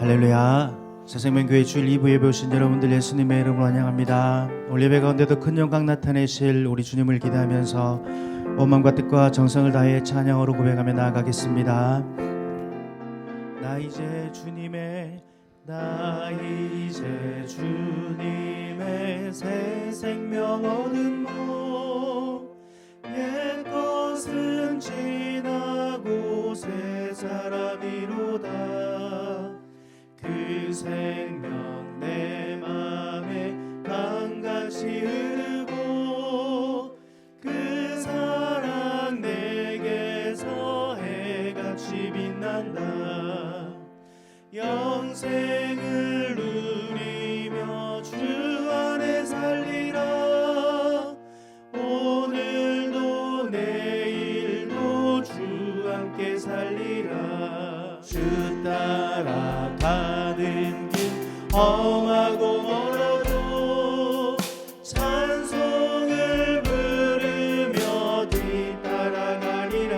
할렐루야. 새생명교회 주일 2부 예배 오신 여러분들 예수님의 이름으로 환영합니다. 오늘 예배 가운데도 큰 영광 나타내실 우리 주님을 기대하면서 온 마음과 뜻과 정성을 다해 찬양으로 고백하며 나아가겠습니다. 나 이제 주님의 새 생명 얻은 몸, 옛 것은 지나고 새 사람이로다. 그 생명 내 맘에 강같이 흐르고 그 사랑 내게서 해같이 빛난다. 영생을 누리며 주 안에 살리라. 오늘도 내일도 주 함께 살리라. 주 따라가는 길 험하고 멀어도 찬송을 부르며 뒤따라가리라.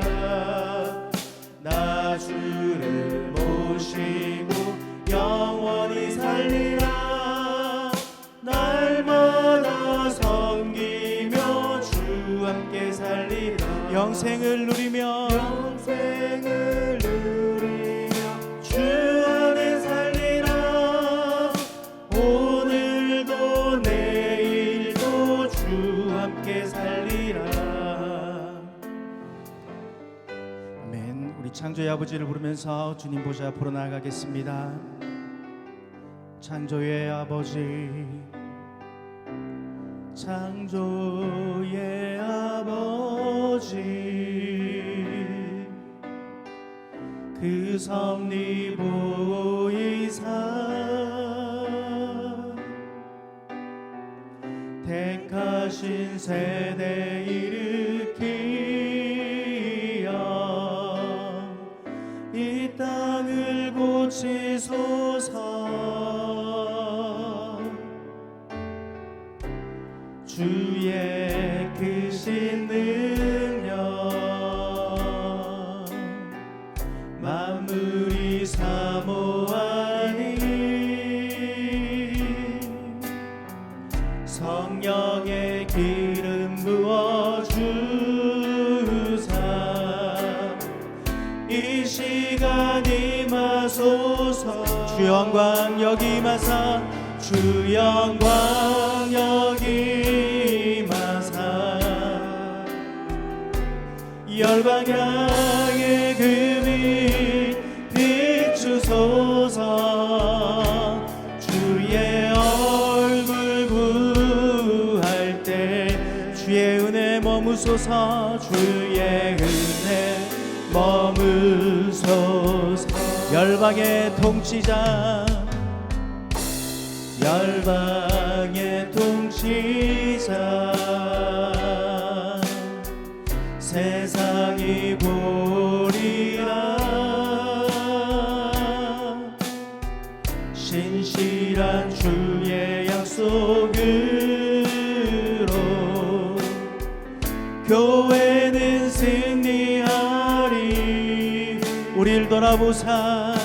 나 주를 모시고 영원히 살리라. 날마다 섬기며 주 함께 살리라. 영생을 누리며 주 안에 살리라. 오늘도 내일도 주 함께 살리라. 아멘. 우리 창조의 아버지를 부르면서 주님 보좌 앞으로 나아가겠습니다. 창조의 아버지, 창조의 아버지, 그 섭리 보이사 택하신 세대 일으키어 이 땅을 고치소서. 주의 크신 능력 만물이 사모하니 성령의 기름 부어주사 이 시간 임하소서. 주 영광 여기 임하사 주 영광 여기 임하사 열방향의 금이 비추소서. 주의 얼굴 구할 때 주의 은혜 머무소서. 주의 은혜 머무소서. 열방의 통치자 열방의 통치자 세상이 보리라. 신실한 주의 약속으로 교회는 승리하리. 우릴 돌아보사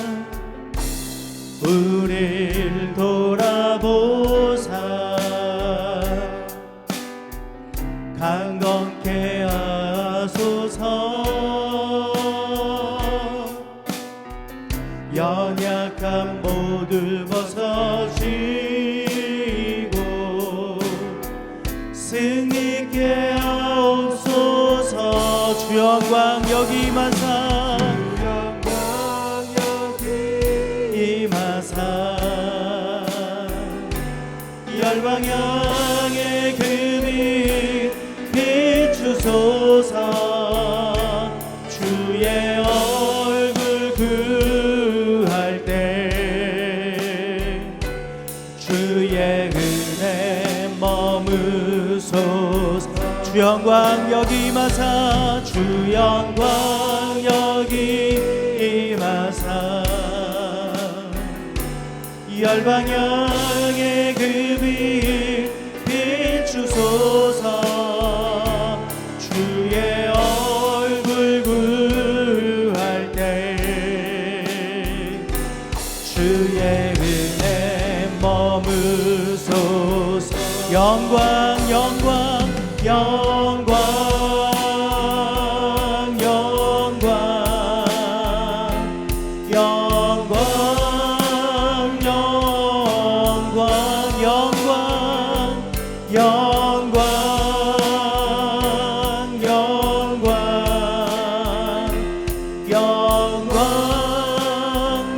우릴 돌아보사 강건케 하소서. 연약한 모두 벗어지고 승리케 하옵소서. 주 영광 여기 임하사 열방향의 금이 비추소서. 주의 얼굴 구할 때 주의 은혜 머무소서. 주 영광 여기 임하사 주 영광 여기 임하사 열방향의 금이 비추소서. 주의 얼굴 구할 때 주의 영광 영광 영광 영광 영광 영광 영광 영광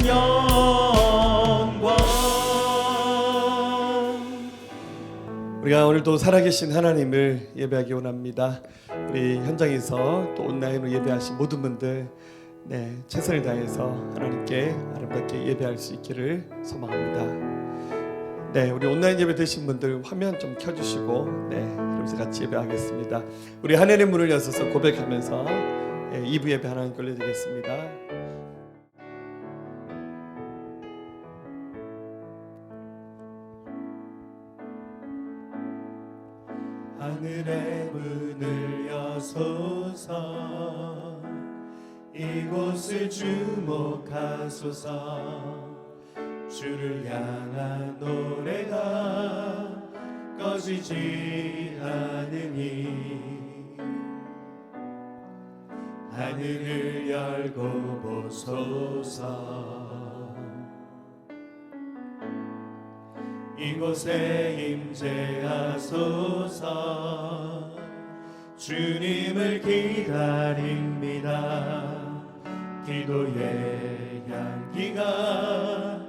영광 우리가 오늘도 살아계신 하나님을 예배하기 원합니다. 우리 현장에서 또 온라인으로 예배하신 모든 분들 최선을 다해서 하나님께 아름답게 예배할 수 있기를 소망합니다. 우리 온라인 예배 되신 분들 화면 좀 켜주시고 그러면서 같이 예배하겠습니다. 우리 하늘의 문을 여서서 고백하면서 2부 예배 하나님 올려드리겠습니다. 하늘의 문을 여소서 이곳을 주목하소서 주를 향한 노래가 꺼지지 않으니 하늘을 열고 보소서 이곳에 임재하소서 주님을 기다립니다. 기도의 향기가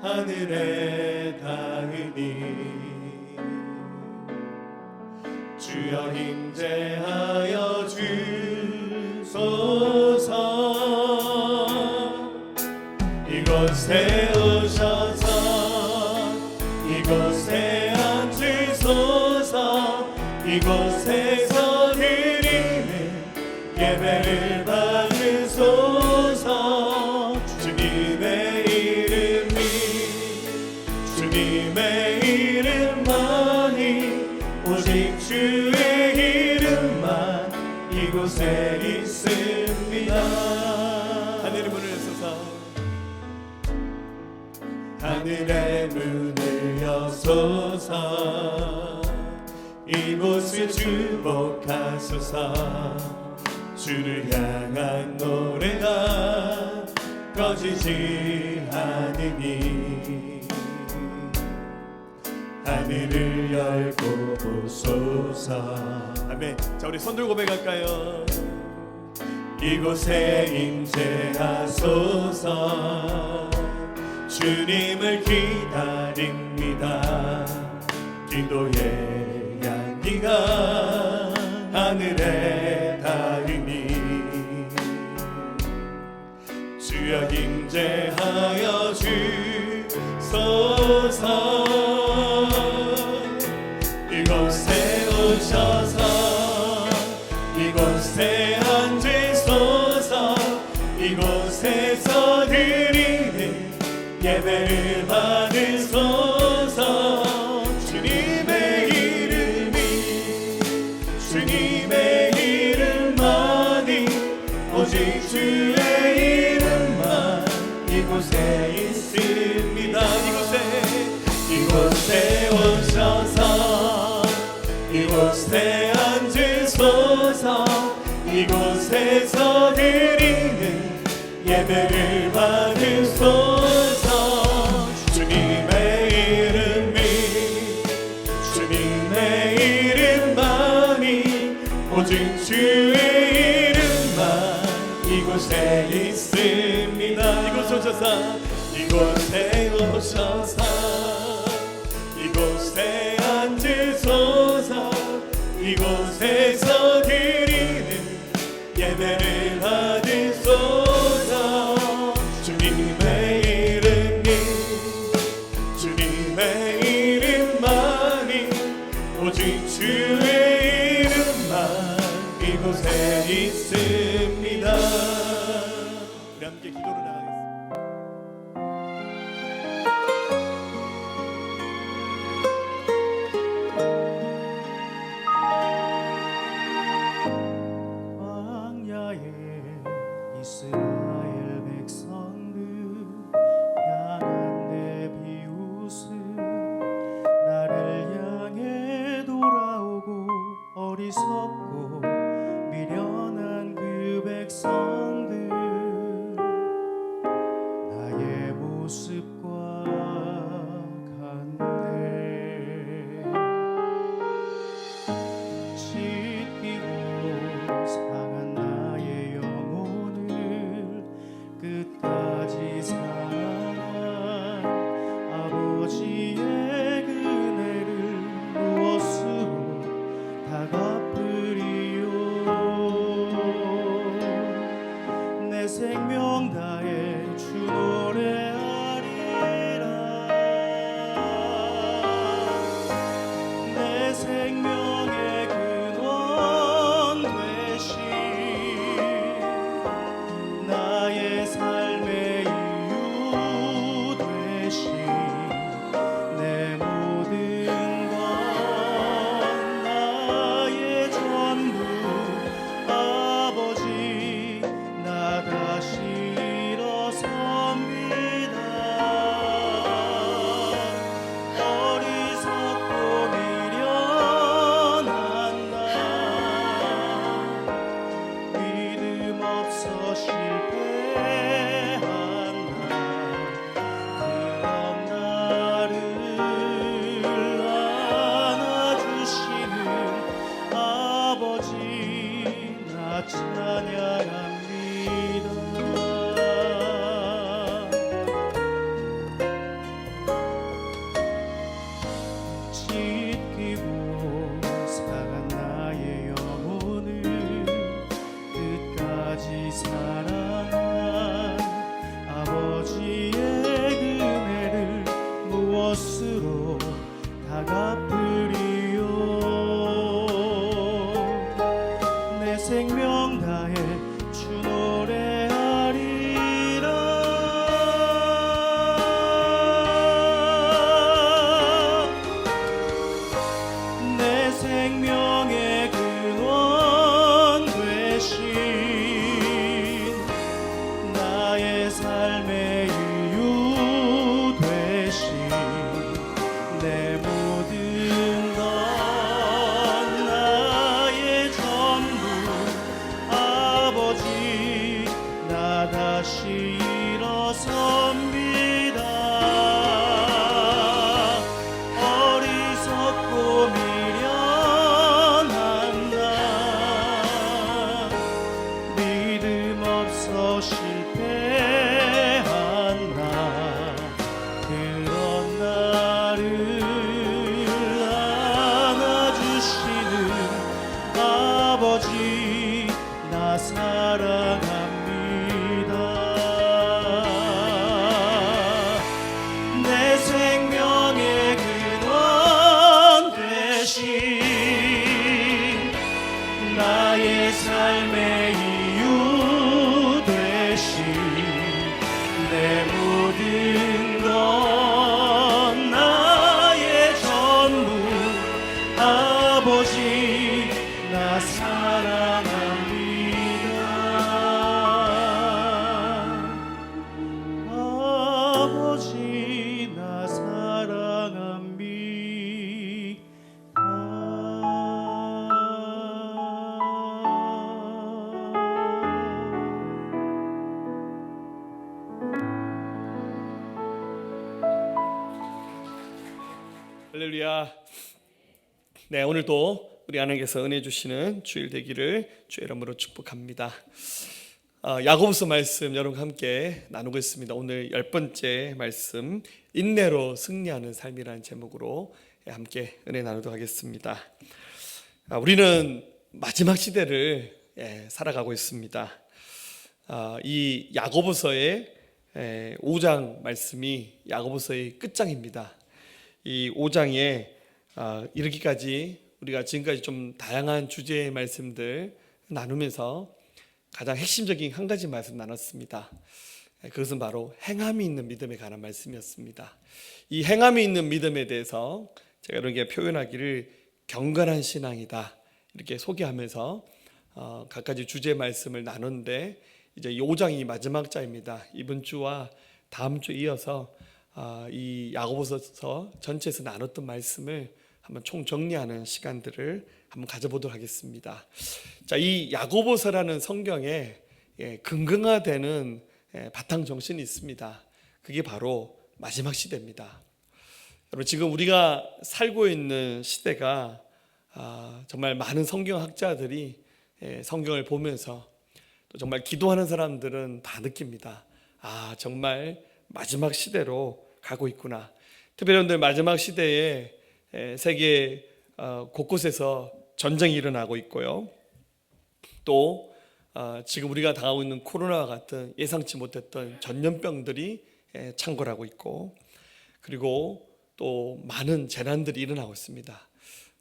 하늘에 닿으니 주여 임재하여 주소서 이곳에 오셔서 이곳에 앉으소서 이곳에서 드리는 예배를 받으소서 주님의 이름만이 오직 주의 이름만 이곳에 있습니다. 하늘의 문을 여서서 하늘의 문을 여소서 이곳을 주목하소서 주를 향한 노래가 꺼지지 않으니 하늘을 열고 보소서. 아멘. 자, 우리 손들 고백할까요? 이곳에 임재하소서 주님을 기다립니다. 기도의 향기가 하늘에 닿으니 주여 임재하여 주소서 이곳에 오셔서 이곳에 앉으소서 이곳에서 드리는 예배를 받으소서 주님의 이름만이 오직 주의 이름만 이곳에 있습니다. 이곳에 오셔서 이곳에 앉으소서 이곳에서 드리는 예배를 받으소서 주님의 이름만이 오직 주의 이름만 이곳에 있습니다. 이곳에 오셔서 이곳에 앉으소서 이곳에서 드리는 예배를 받으소서 주님의 이름만이 오직 주의 이름만 이곳에 있습니다. 우리 함께 기도를 나가겠습니다. 생명 다해 주 노래하리라. 내 생명의 근원 되신 나의 삶의 이유 되신 내 모든 것 나의 전부 아버지 나 다시 일어섭니다. 어리석고 미련한 나 믿음 없어 실패한 나 그런 나를 안아주시는 아버지 나 찬양합니다. 찢기고 상한 나의 영혼을 끝까지 사랑한 아버지의 은혜를 무엇으로 다 갚으리요. 내 생명 다해 주 노래하리라. 내 생명의 근원 되신 나의 삶의 이유 되신 내 모든 것 나의 전부 아버지 나 다시 일어섭니다. 어리석고 미련한 나 믿음 없어 실패한 나 그런 나를 안아주시는 아버지 나 사랑합니다. 내 생명의 근원 되신 나의 삶의 이유 되신 내 모든 것 나의 전부 아버지 나 사랑합니다. 아버지 나 사랑합니다. 할렐루야. 네, 오늘도 우리 하나님께서 은혜 주시는 주일 되기를 주의 이름으로 축복합니다. 야고보서 말씀 여러분과 함께 나누고 있습니다. 오늘 10번째 말씀, 인내로 승리하는 삶이라는 제목으로 함께 은혜 나누도록 하겠습니다. 우리는 마지막 시대를 살아가고 있습니다. 이 야고보서의 5장 말씀이 야고보서의 끝장입니다. 이 5장에 이르기까지 우리가 지금까지 좀 다양한 주제의 말씀들 나누면서 가장 핵심적인 한 가지 말씀 나눴습니다. 그것은 바로 행함이 있는 믿음에 관한 말씀이었습니다. 이 행함이 있는 믿음에 대해서 제가 이렇게 표현하기를 경건한 신앙이다 이렇게 소개하면서 각가지 주제 말씀을 나눴는데 이제 5장이 마지막 장입니다. 이번 주와 다음 주 이어서 이 야고보서 전체에서 나눴던 말씀을 한번 총정리하는 시간들을 한번 가져보도록 하겠습니다. 자, 이 야고보서라는 성경에 근거화되는 바탕 정신이 있습니다. 그게 바로 마지막 시대입니다. 여러분, 지금 우리가 살고 있는 시대가 정말 많은 성경학자들이 성경을 보면서 또 정말 기도하는 사람들은 다 느낍니다. 정말 마지막 시대로 가고 있구나. 특별히 여러분들 마지막 시대에 세계 곳곳에서 전쟁이 일어나고 있고요. 또 지금 우리가 당하고 있는 코로나와 같은 예상치 못했던 전염병들이 창궐하고 있고, 그리고 또 많은 재난들이 일어나고 있습니다.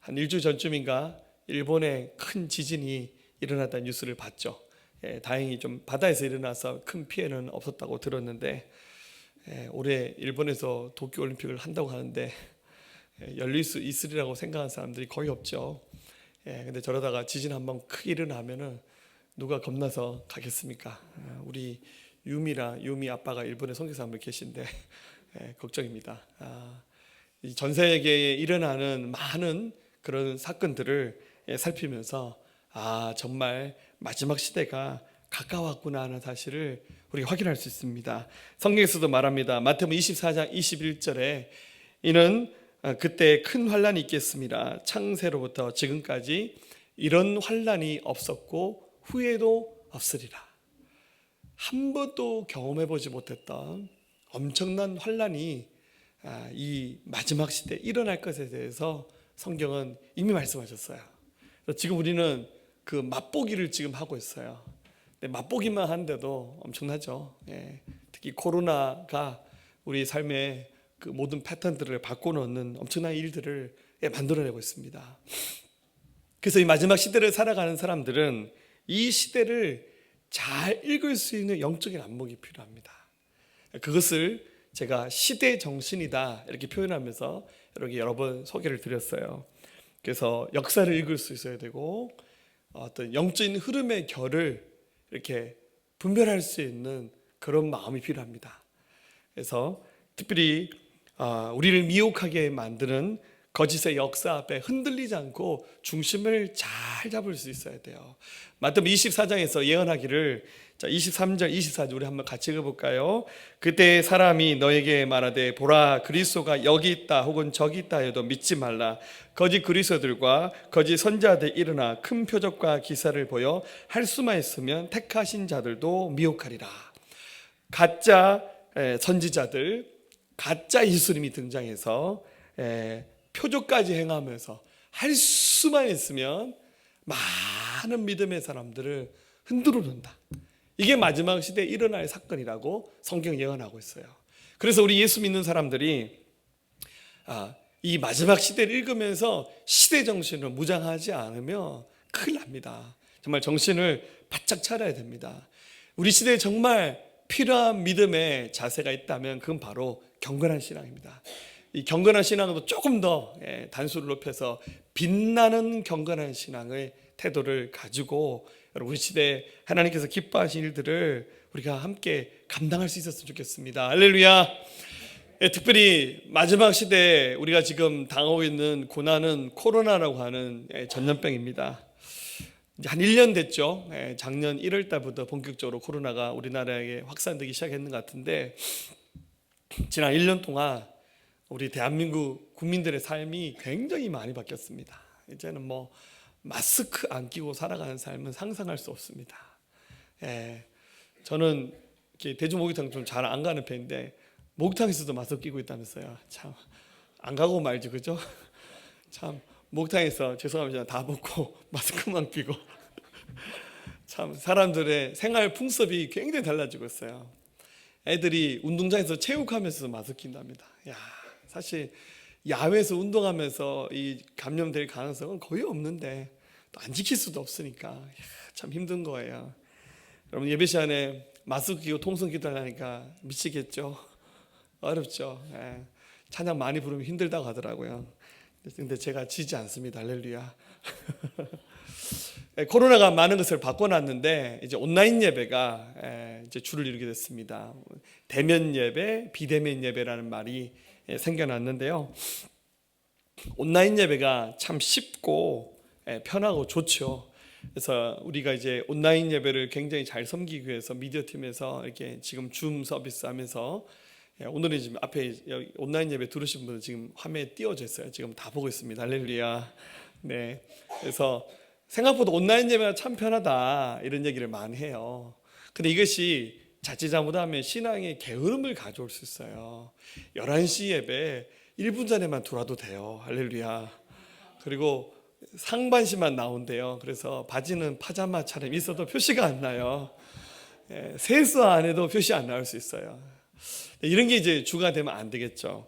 한 일주 전쯤인가 일본에 큰 지진이 일어났다는 뉴스를 봤죠. 다행히 좀 바다에서 일어나서 큰 피해는 없었다고 들었는데, 올해 일본에서 도쿄올림픽을 한다고 하는데 열릴 수 있으리라고 생각하는 사람들이 거의 없죠. 근데 저러다가 지진 한번 크게 일어나면은 누가 겁나서 가겠습니까? 우리 유미 아빠가 일본에 선교사 한 분 계신데 걱정입니다. 전 세계에 일어나는 많은 그런 사건들을 살피면서 정말 마지막 시대가 가까웠구나 하는 사실을 우리가 확인할 수 있습니다. 성경에서도 말합니다. 마태복음 24장 21절에 이는 그때 큰 환란이 있겠습니다. 창세로부터 지금까지 이런 환란이 없었고 후에도 없으리라. 한 번도 경험해 보지 못했던 엄청난 환란이 이 마지막 시대에 일어날 것에 대해서 성경은 이미 말씀하셨어요. 지금 우리는 그 맛보기를 지금 하고 있어요. 맛보기만 하는데도 엄청나죠. 특히 코로나가 우리 삶의 그 모든 패턴들을 바꿔놓는 엄청난 일들을 만들어내고 있습니다. 그래서 이 마지막 시대를 살아가는 사람들은 이 시대를 잘 읽을 수 있는 영적인 안목이 필요합니다. 그것을 제가 시대 정신이다 이렇게 표현하면서 여러 번 소개를 드렸어요. 그래서 역사를 읽을 수 있어야 되고 어떤 영적인 흐름의 결을 이렇게 분별할 수 있는 그런 마음이 필요합니다. 그래서 특별히 우리를 미혹하게 만드는 거짓의 역사 앞에 흔들리지 않고 중심을 잘 잡을 수 있어야 돼요. 마태복음 24장에서 예언하기를 23절 24절 우리 한번 같이 읽어볼까요? 그때 사람이 너에게 말하되 보라 그리스도가 여기 있다 혹은 저기 있다 해도 믿지 말라. 거짓 그리스도들과 거짓 선지자들 일어나 큰 표적과 기사를 보여 할 수만 있으면 택하신 자들도 미혹하리라. 가짜 선지자들, 가짜 예수님이 등장해서 표적까지 행하면서 할 수만 있으면 많은 믿음의 사람들을 흔들어 놓는다. 이게 마지막 시대에 일어날 사건이라고 성경 예언하고 있어요. 그래서 우리 예수 믿는 사람들이 이 마지막 시대를 읽으면서 시대 정신을 무장하지 않으면 큰일 납니다. 정말 정신을 바짝 차려야 됩니다. 우리 시대에 정말 필요한 믿음의 자세가 있다면 그건 바로 경건한 신앙입니다. 이 경건한 신앙도 조금 더 단수를 높여서 빛나는 경건한 신앙의 태도를 가지고 우리 시대에 하나님께서 기뻐하신 일들을 우리가 함께 감당할 수 있었으면 좋겠습니다. 할렐루야. 특별히 마지막 시대에 우리가 지금 당하고 있는 고난은 코로나라고 하는 전염병입니다. 한 1년 됐죠. 작년 1월 달부터 본격적으로 코로나가 우리나라에 확산되기 시작했는 것 같은데, 지난 1년 동안 우리 대한민국 국민들의 삶이 굉장히 많이 바뀌었습니다. 이제는 뭐 마스크 안 끼고 살아가는 삶은 상상할 수 없습니다. 저는 대중 목욕탕 좀 잘 안 가는 편인데 목욕탕에서도 마스크 끼고 있다면서요. 참 안 가고 말지, 그죠? 참 목욕탕에서 죄송합니다 다 벗고 마스크만 끼고 참 사람들의 생활 풍습이 굉장히 달라지고 있어요. 애들이 운동장에서 체육하면서 마스크 낀답니다. 사실 야외에서 운동하면서 이 감염될 가능성은 거의 없는데 또 안 지킬 수도 없으니까 참 힘든 거예요. 여러분 예배 시간에 마스크 끼고 통성 기도하려니까 미치겠죠. 어렵죠. 찬양 많이 부르면 힘들다고 하더라고요. 근데 제가 지지 않습니다. 할렐루야. 코로나가 많은 것을 바꿔놨는데 이제 온라인 예배가 이제 주를 이루게 됐습니다. 대면 예배, 비대면 예배라는 말이 생겨났는데요. 온라인 예배가 참 쉽고 편하고 좋죠. 그래서 우리가 이제 온라인 예배를 굉장히 잘 섬기기 위해서 미디어 팀에서 이렇게 지금 줌 서비스 하면서 오늘은 지금 앞에 온라인 예배 들으신 분들 지금 화면에 띄워져 있어요. 지금 다 보고 있습니다. 할렐루야. 네. 그래서 생각보다 온라인 예배가 참 편하다 이런 얘기를 많이 해요. 근데 이것이 자칫 잘못하면 신앙의 게으름을 가져올 수 있어요. 11시 예배 1분 전에만 들어와도 돼요. 할렐루야. 그리고 상반신만 나온대요. 그래서 바지는 파자마처럼 있어도 표시가 안 나요. 세수 안 해도 표시 안 나올 수 있어요. 이런 게 이제 주가 되면 안 되겠죠.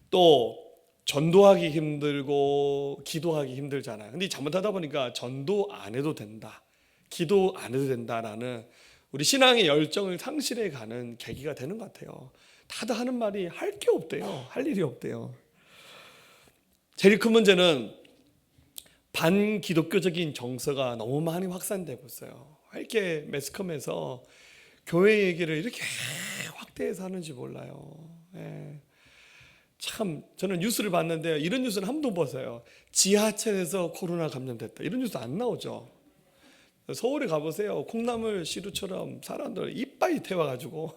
또 전도하기 힘들고 기도하기 힘들잖아요. 근데 잘못하다 보니까 전도 안 해도 된다, 기도 안 해도 된다라는 우리 신앙의 열정을 상실해 가는 계기가 되는 것 같아요. 다들 하는 말이 할 게 없대요. 할 일이 없대요. 제일 큰 문제는 반기독교적인 정서가 너무 많이 확산되고 있어요. 왜 이렇게 매스컴에서 교회 얘기를 이렇게 확대해서 하는지 몰라요. 참 저는 뉴스를 봤는데 이런 뉴스는 한 번도 못 봤어요. 지하철에서 코로나 감염됐다, 이런 뉴스 안 나오죠. 서울에 가보세요. 콩나물 시루처럼 사람들 이빨이 태워가지고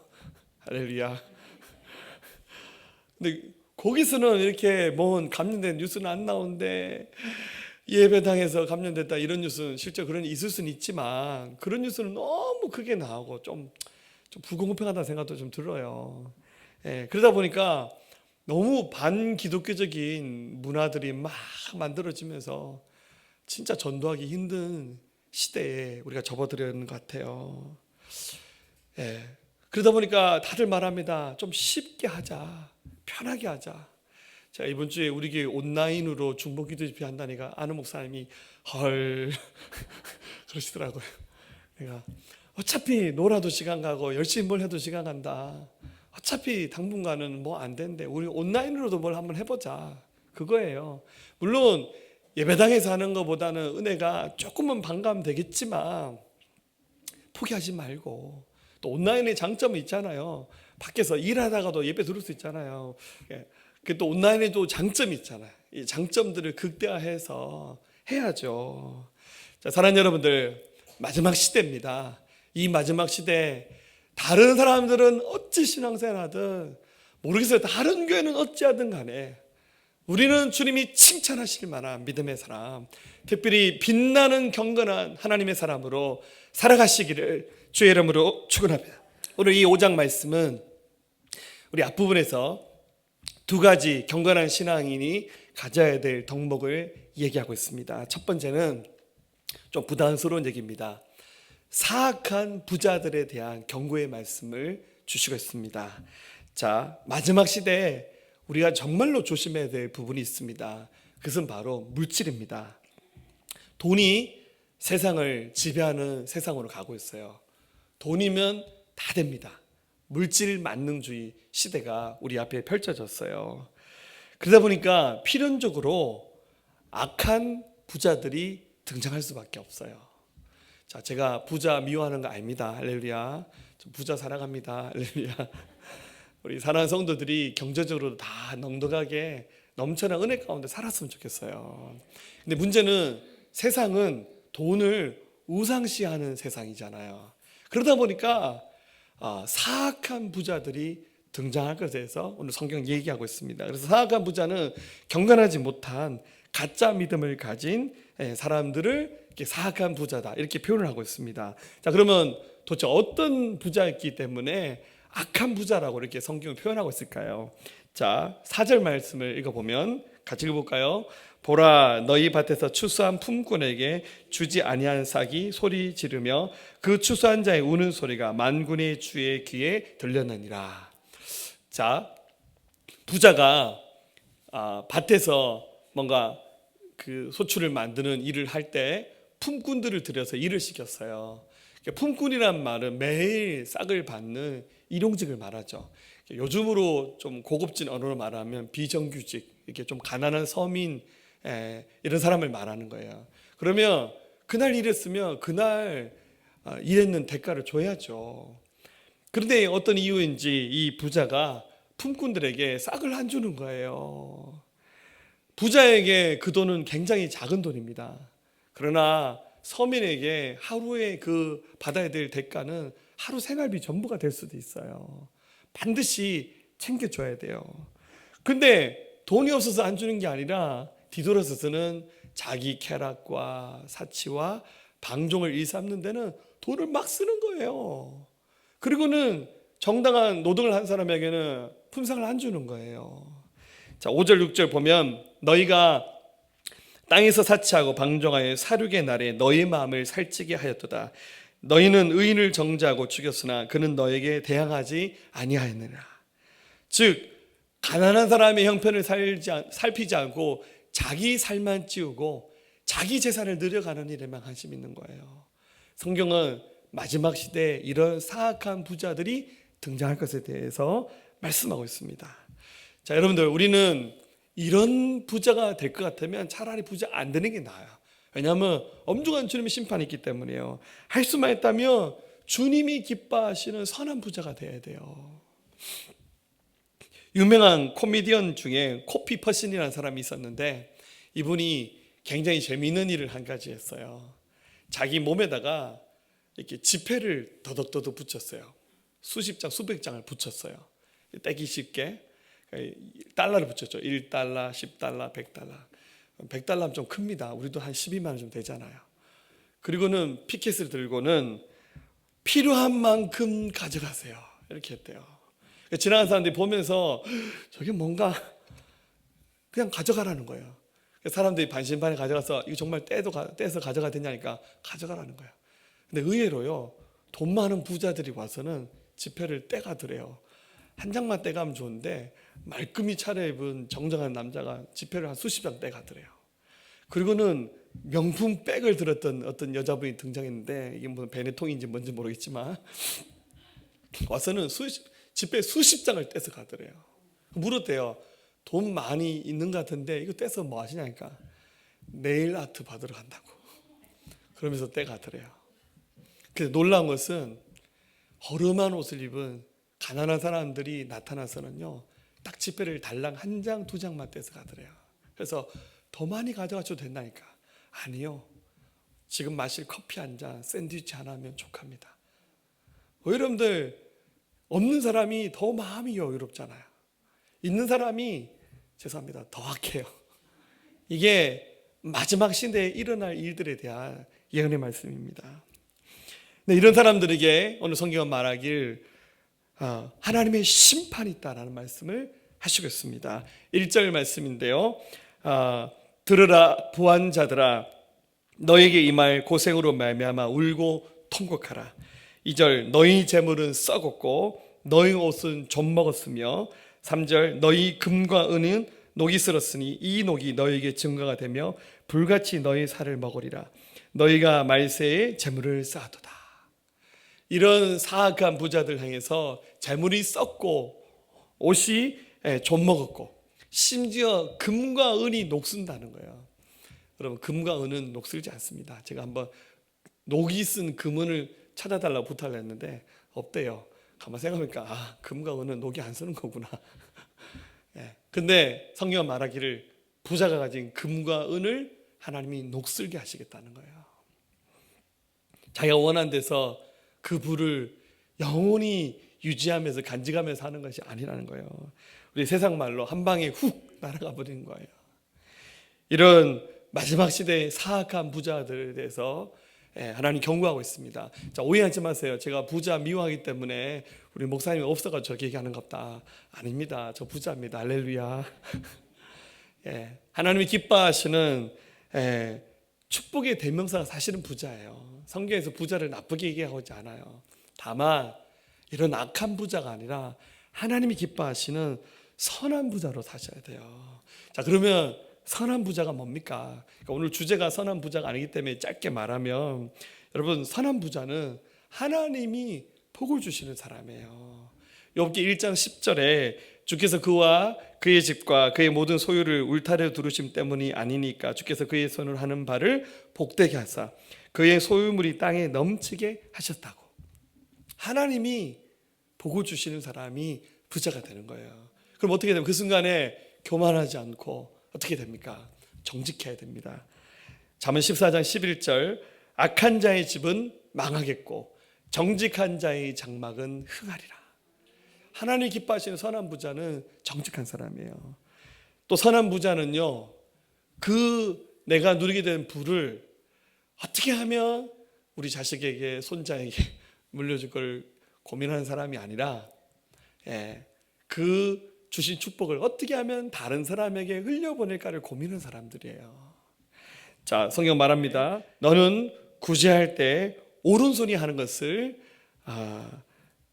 할렐루야. 근데 거기서는 이렇게 뭔 감염된 뉴스는 안 나오는데 예배당에서 감염됐다 이런 뉴스는 실제 그런 있을 수는 있지만 그런 뉴스는 너무 크게 나오고 좀 불공평하다는 생각도 좀 들어요. 그러다 보니까 너무 반기독교적인 문화들이 막 만들어지면서 진짜 전도하기 힘든 시대에 우리가 접어들어는 것 같아요. 그러다 보니까 다들 말합니다. 좀 쉽게 하자, 편하게 하자. 제가 이번 주에 우리 교회 온라인으로 중보기도 집회 한다니까 아는 목사님이 헐 그러시더라고요. 내가 어차피 놀아도 시간 가고 열심히 뭘 해도 시간 간다. 어차피 당분간은 뭐 안 된대. 우리 온라인으로도 뭘 한번 해보자. 그거예요. 물론 예배당에서 하는 것보다는 은혜가 조금은 반감되겠지만 포기하지 말고, 또 온라인의 장점이 있잖아요. 밖에서 일하다가도 예배 들을 수 있잖아요. 또 온라인에 또 장점이 있잖아요. 이 장점들을 극대화해서 해야죠. 자, 사랑하는 여러분들, 마지막 시대입니다. 이 마지막 시대 다른 사람들은 어찌 신앙생활하든 모르겠어요. 다른 교회는 어찌하든 간에 우리는 주님이 칭찬하실 만한 믿음의 사람, 특별히 빛나는 경건한 하나님의 사람으로 살아가시기를 주의 이름으로 축원합니다. 오늘 이 5장 말씀은 우리 앞부분에서 두 가지 경건한 신앙인이 가져야 될 덕목을 얘기하고 있습니다. 첫 번째는 좀 부담스러운 얘기입니다. 사악한 부자들에 대한 경고의 말씀을 주시고 있습니다. 자, 마지막 시대에 우리가 정말로 조심해야 될 부분이 있습니다. 그것은 바로 물질입니다. 돈이 세상을 지배하는 세상으로 가고 있어요. 돈이면 다 됩니다. 물질 만능주의 시대가 우리 앞에 펼쳐졌어요. 그러다 보니까 필연적으로 악한 부자들이 등장할 수밖에 없어요. 자, 제가 부자 미워하는 거 아닙니다. 할렐루야. 부자 사랑합니다. 할렐루야. 우리 사랑하는 성도들이 경제적으로 다 넉넉하게 넘쳐난 은혜 가운데 살았으면 좋겠어요. 근데 문제는 세상은 돈을 우상시하는 세상이잖아요. 그러다 보니까 사악한 부자들이 등장할 것에 대해서 오늘 성경 얘기하고 있습니다. 그래서 사악한 부자는 경건하지 못한 가짜 믿음을 가진 사람들을 이렇게 사악한 부자다 이렇게 표현을 하고 있습니다. 자, 그러면 도대체 어떤 부자였기 때문에 악한 부자라고 이렇게 성경을 표현하고 있을까요? 자, 4절 말씀을 읽어보면 같이 읽어볼까요? 보라, 너희 밭에서 추수한 품꾼에게 주지 아니한 삭이 소리 지르며 그 추수한 자의 우는 소리가 만군의 주의 귀에 들렸느니라. 자, 부자가 밭에서 뭔가 그 소출을 만드는 일을 할 때 품꾼들을 들여서 일을 시켰어요. 품꾼이란 말은 매일 싹을 받는 일용직을 말하죠. 요즘으로 좀 고급진 언어로 말하면 비정규직, 이렇게 좀 가난한 서민 이런 사람을 말하는 거예요. 그러면 그날 일했으면 그날 일했는 대가를 줘야죠. 그런데 어떤 이유인지 이 부자가 품꾼들에게 싹을 안 주는 거예요. 부자에게 그 돈은 굉장히 작은 돈입니다. 그러나 서민에게 하루에 그 받아야 될 대가는 하루 생활비 전부가 될 수도 있어요. 반드시 챙겨줘야 돼요. 근데 돈이 없어서 안 주는 게 아니라 뒤돌아서서는 자기 쾌락과 사치와 방종을 일삼는 데는 돈을 막 쓰는 거예요. 그리고는 정당한 노동을 한 사람에게는 품삯을 안 주는 거예요. 자, 5절 6절 보면 너희가 땅에서 사치하고 방종하여 사륙의 날에 너희 마음을 살찌게 하였도다. 너희는 의인을 정죄하고 죽였으나 그는 너에게 대항하지 아니하였느니라. 즉 가난한 사람의 형편을 살피지 않고 자기 살만 찌우고 자기 재산을 늘려가는 일에만 관심 있는 거예요. 성경은 마지막 시대에 이런 사악한 부자들이 등장할 것에 대해서 말씀하고 있습니다. 자, 여러분들, 우리는 이런 부자가 될 것 같으면 차라리 부자 안 되는 게 나아요. 왜냐하면 엄중한 주님의 심판이 있기 때문이에요. 할 수만 있다면 주님이 기뻐하시는 선한 부자가 돼야 돼요. 유명한 코미디언 중에 코피 퍼신이라는 사람이 있었는데, 이분이 굉장히 재미있는 일을 한 가지 했어요. 자기 몸에다가 이렇게 지폐를 더덕더덕 붙였어요. 수십 장, 수백 장을 붙였어요. 떼기 쉽게. 달러를 붙였죠. 1달러, 10달러, 100달러. 100달러면 좀 큽니다. 우리도 한 12만 원 좀 되잖아요. 그리고는 피켓을 들고는 필요한 만큼 가져가세요. 이렇게 했대요. 지나가는 사람들이 보면서 저게 뭔가 그냥 가져가라는 거예요. 사람들이 반신반의 가져가서 이거 정말 떼서 가져가야 되냐니까 가져가라는 거예요. 근데 의외로요, 돈 많은 부자들이 와서는 지폐를 떼가더래요. 한 장만 떼가면 좋은데 말끔히 차려입은 정정한 남자가 지폐를 한 수십 장 떼가더래요. 그리고는 명품 백을 들었던 어떤 여자분이 등장했는데, 이게 무슨 베네통인지 뭔지 모르겠지만 와서는 지폐 수십 장을 떼서 가더래요. 물었대요. 돈 많이 있는 것 같은데 이거 떼서 뭐 하시냐니까 네일 아트 받으러 간다고 그러면서 떼가더래요. 근데 놀라운 것은 허름한 옷을 입은 가난한 사람들이 나타나서는요, 딱 지폐를 달랑 한 장, 두 장만 떼서 가더래요. 그래서 더 많이 가져가셔도 된다니까. 아니요, 지금 마실 커피 한 잔, 샌드위치 하나면 족합니다. 여러분들, 없는 사람이 더 마음이 여유롭잖아요. 있는 사람이, 죄송합니다, 더 악해요. 이게 마지막 시대에 일어날 일들에 대한 예언의 말씀입니다. 네, 이런 사람들에게 오늘 성경은 말하길 하나님의 심판이 있다라는 말씀을 하시고 있습니다. 1절 말씀인데요. 들으라 부한자들아, 너에게 이 말 고생으로 말미암아 울고 통곡하라. 2절 너희 재물은 썩었고 너희 옷은 좀 먹었으며, 3절 너희 금과 은은 녹이 슬었으니 이 녹이 너희에게 증거가 되며 불같이 너희 살을 먹으리라. 너희가 말세에 재물을 쌓아두다. 이런 사악한 부자들 향해서 재물이 썩고 옷이 좀 먹었고 심지어 금과 은이 녹슨다는 거예요. 여러분, 금과 은은 녹슬지 않습니다. 제가 한번 녹이 쓴 금은을 찾아달라고 부탁을 했는데 없대요. 가만 생각해보니까 금과 은은 녹이 안 쓰는 거구나. 근데 성경은 말하기를 부자가 가진 금과 은을 하나님이 녹슬게 하시겠다는 거예요. 자기가 원한 데서 그 부를 영원히 유지하면서 간직하면서 하는 것이 아니라는 거예요. 우리 세상 말로 한 방에 훅 날아가 버리는 거예요. 이런 마지막 시대의 사악한 부자들에 대해서 하나님 경고하고 있습니다. 자, 오해하지 마세요. 제가 부자 미워하기 때문에 우리 목사님이 없어가지고 저렇게 얘기하는 것 같다. 아닙니다. 저 부자입니다. 할렐루야. 하나님이 기뻐하시는 축복의 대명사가 사실은 부자예요. 성경에서 부자를 나쁘게 얘기하지 않아요. 다만 이런 악한 부자가 아니라 하나님이 기뻐하시는 선한 부자로 사셔야 돼요. 자, 그러면 선한 부자가 뭡니까? 그러니까 오늘 주제가 선한 부자가 아니기 때문에 짧게 말하면, 여러분, 선한 부자는 하나님이 복을 주시는 사람이에요. 욥기 1장 10절에 주께서 그와 그의 집과 그의 모든 소유를 울타리에 두르심 때문이 아니니까 주께서 그의 손을 하는 바를 복되게 하사 그의 소유물이 땅에 넘치게 하셨다고. 하나님이 복을 주시는 사람이 부자가 되는 거예요. 그럼 어떻게 되면 그 순간에 교만하지 않고 어떻게 됩니까? 정직해야 됩니다. 잠언 14장 11절 악한 자의 집은 망하겠고 정직한 자의 장막은 흥하리라. 하나님이 기뻐하시는 선한 부자는 정직한 사람이에요. 또 선한 부자는요, 내가 누리게 된 부를 어떻게 하면 우리 자식에게, 손자에게 물려줄 걸 고민하는 사람이 아니라 그 주신 축복을 어떻게 하면 다른 사람에게 흘려보낼까를 고민하는 사람들이에요. 자, 성경 말합니다. 너는 구제할 때 오른손이 하는 것을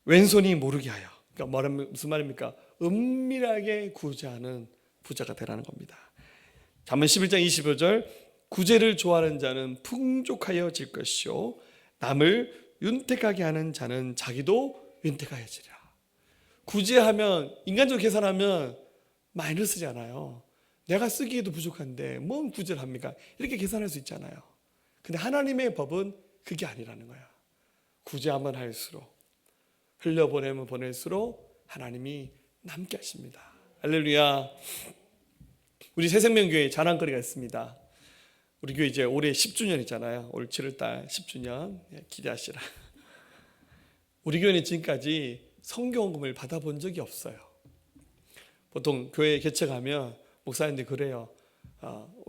왼손이 모르게 하여. 그러니까 무슨 말입니까? 은밀하게 구제하는 부자가 되라는 겁니다. 잠언 11장 25절 구제를 좋아하는 자는 풍족하여질 것이요 남을 윤택하게 하는 자는 자기도 윤택하여지리라. 구제하면 인간적으로 계산하면 마이너스잖아요. 내가 쓰기에도 부족한데 뭔 구제를 합니까? 이렇게 계산할 수 있잖아요. 근데 하나님의 법은 그게 아니라는 거야. 구제하면 할수록 흘려보내면 보낼수록 하나님이 남게 하십니다. 할렐루야. 우리 새생명교회 자랑거리가 있습니다. 우리 교회 이제 올해 10주년이잖아요. 올 7월달 10주년 기대하시라. 우리 교회는 지금까지 성경금을 받아본 적이 없어요. 보통 교회 개척하면 목사님들이 그래요.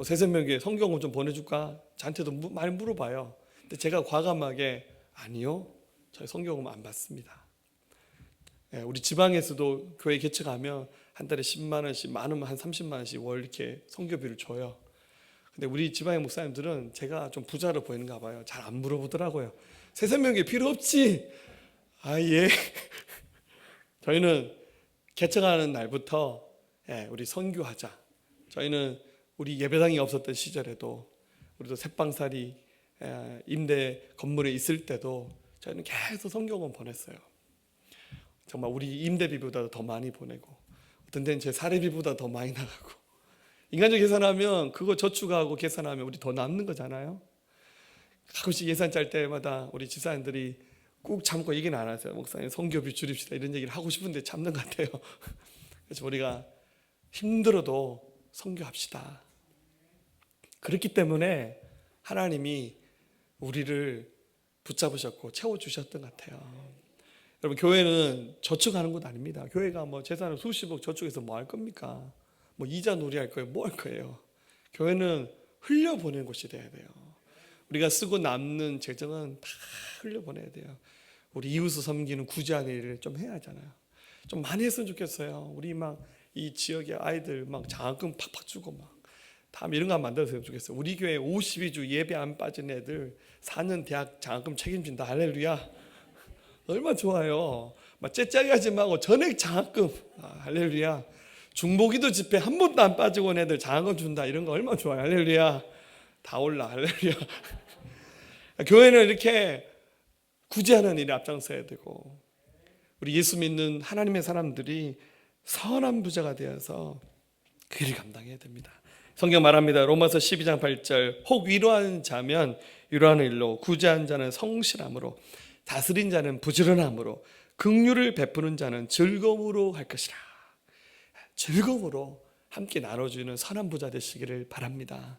새생명교회 성경금 좀 보내줄까? 저한테도 많이 물어봐요. 근데 제가 과감하게 아니요, 저희 성경금 안 받습니다. 우리 지방에서도 교회 개척하면 한 달에 10만 원씩, 많으면 한 30만 원씩 월 이렇게 성교비를 줘요. 근데 우리 지방의 목사님들은 제가 좀 부자로 보이는가 봐요. 잘 안 물어보더라고요. 새생명교회 필요 없지? 아, 예. 저희는 개척하는 날부터 우리 선교하자. 저희는 우리 예배당이 없었던 시절에도 우리도 새빵살이 임대 건물에 있을 때도 저희는 계속 성경은 보냈어요. 정말 우리 임대비보다 더 많이 보내고 어떤 데는 제 사례비보다 더 많이 나가고 인간적 계산하면 그거 저축하고 계산하면 우리 더 남는 거잖아요. 가끔씩 예산 짤 때마다 우리 집사님들이 꾹 참고 얘기는 안 하세요. 목사님 성교비 줄입시다 이런 얘기를 하고 싶은데 참는 것 같아요. 그래서 우리가 힘들어도 성교합시다. 그렇기 때문에 하나님이 우리를 붙잡으셨고 채워주셨던 것 같아요. 여러분, 교회는 저축하는 곳 아닙니다. 교회가 뭐 재산을 수십억 저축해서 뭐 할 겁니까? 뭐 이자 놀이할 거예요? 뭐 할 거예요? 교회는 흘려보내는 곳이 돼야 돼요. 우리가 쓰고 남는 재정은 다 흘려보내야 돼요. 우리 이웃을 섬기는 구제하는 일을 좀 해야 하잖아요. 좀 많이 했으면 좋겠어요. 우리 막 이 지역의 아이들 막 장학금 팍팍 주고 막 다음 이런 거 한번 만들었으면 좋겠어요. 우리 교회 52주 예배 안 빠진 애들 4년 대학 장학금 책임진다. 할렐루야. 얼마나 좋아요. 막 째짜기 하지 말고 전액 장학금. 할렐루야. 중보기도 집회 한 번도 안 빠지고 온 애들 장학금 준다. 이런 거 얼마나 좋아요. 할렐루야. 다 올라. 할렐루야. 교회는 이렇게 구제하는 일에 앞장서야 되고 우리 예수 믿는 하나님의 사람들이 선한 부자가 되어서 그 일을 감당해야 됩니다. 성경 말합니다. 로마서 12장 8절 혹 위로하는 자면 위로하는 일로 구제한 자는 성실함으로 다스린 자는 부지런함으로 긍휼을 베푸는 자는 즐거움으로 할 것이라. 즐거움으로 함께 나눠주는 선한 부자 되시기를 바랍니다.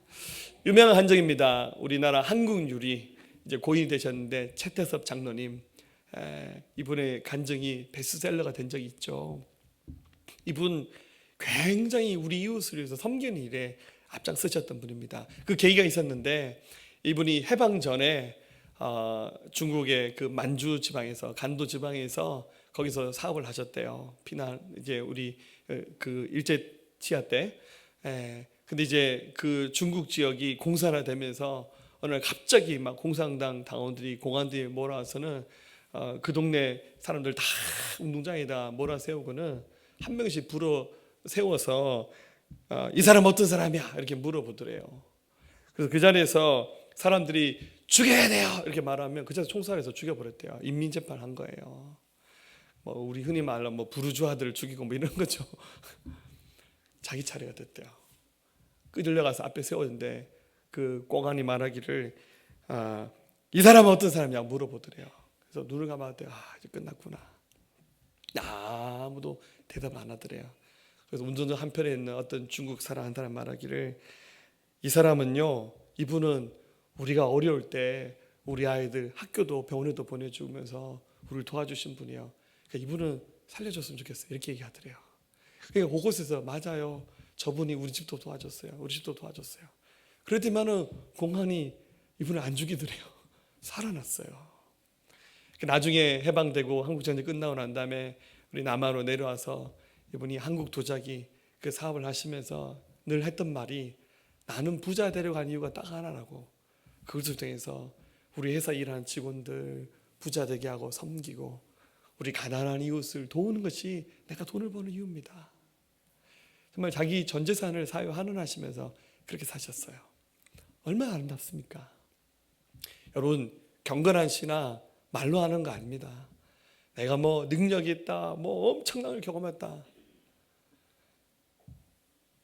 유명한 한정입니다. 우리나라 한국유리 이제 고인이 되셨는데 최태섭 장로님, 이분의 간증이 베스트셀러가 된 적이 있죠. 이분 굉장히 우리 이웃을 위해서 섬기는 일에 앞장서셨던 분입니다. 그 계기가 있었는데 이분이 해방 전에 중국의 그 만주 지방에서 간도 지방에서 거기서 사업을 하셨대요. 피난 이제 우리 그 일제 치하 때. 근데 이제 그 중국 지역이 공산화되면서 어느 날 갑자기 막 공산당 당원들이 공안들이 몰아와서는 그 동네 사람들 다 운동장에다 몰아세우고는 한 명씩 불어 세워서 이 사람 어떤 사람이야 이렇게 물어보더래요. 그래서 그 자리에서 사람들이 죽여야 돼요 이렇게 말하면 그 자리에서 총살해서 죽여버렸대요. 인민재판한 거예요. 뭐 우리 흔히 말하는 뭐 부르주아들을 죽이고 뭐 이런 거죠. 자기 차례가 됐대요. 끌려가서 앞에 세웠는데 그 꼬간이 말하기를 이 사람은 어떤 사람이야 물어보더래요. 그래서 눈을 감았대요. 이제 끝났구나. 아무도 대답 안 하더래요. 그래서 운전자 한편에 있는 어떤 중국 사람 한 사람 말하기를 이 사람은요, 이분은 우리가 어려울 때 우리 아이들 학교도 병원에도 보내주면서 우리를 도와주신 분이에요. 그러니까 이분은 살려줬으면 좋겠어요. 이렇게 얘기하더래요. 그러니까 그곳에서 맞아요. 저분이 우리 집도 도와줬어요. 우리 집도 도와줬어요. 그랬더니만은 공안이 이분을 안 죽이더래요. 살아났어요. 나중에 해방되고 한국전쟁 끝나고 난 다음에 우리 남한으로 내려와서 이분이 한국 도자기 그 사업을 하시면서 늘 했던 말이 나는 부자 되려고 한 이유가 딱 하나라고. 그것을 통해서 우리 회사 일하는 직원들 부자 되게 하고 섬기고 우리 가난한 이웃을 도우는 것이 내가 돈을 버는 이유입니다. 정말 자기 전 재산을 사유 환원하시면서 그렇게 사셨어요. 얼마나 아름답습니까? 여러분, 경건한 신앙 말로 하는 거 아닙니다. 내가 뭐 능력이 있다, 뭐 엄청난 걸 경험했다.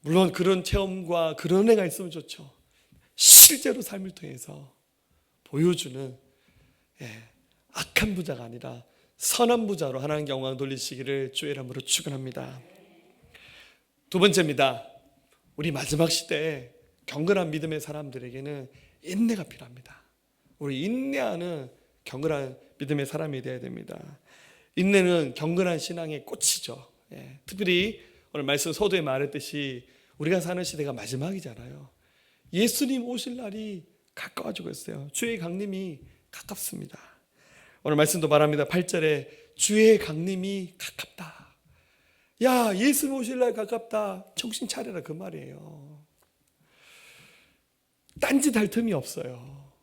물론 그런 체험과 그런 애가 있으면 좋죠. 실제로 삶을 통해서 보여주는 악한 부자가 아니라 선한 부자로 하나님 영광 돌리시기를 주의 이름으로 축원합니다. 두 번째입니다. 우리 마지막 시대에 경건한 믿음의 사람들에게는 인내가 필요합니다. 우리 인내하는 경건한 믿음의 사람이 되어야 됩니다. 인내는 경건한 신앙의 꽃이죠. 특별히 오늘 말씀 서두에 말했듯이 우리가 사는 시대가 마지막이잖아요. 예수님 오실 날이 가까워지고 있어요. 주의 강림이 가깝습니다. 오늘 말씀도 말합니다. 8절에 주의 강림이 가깝다. 야, 예수님 오실 날 가깝다. 정신 차려라, 그 말이에요. 딴짓할 틈이 없어요.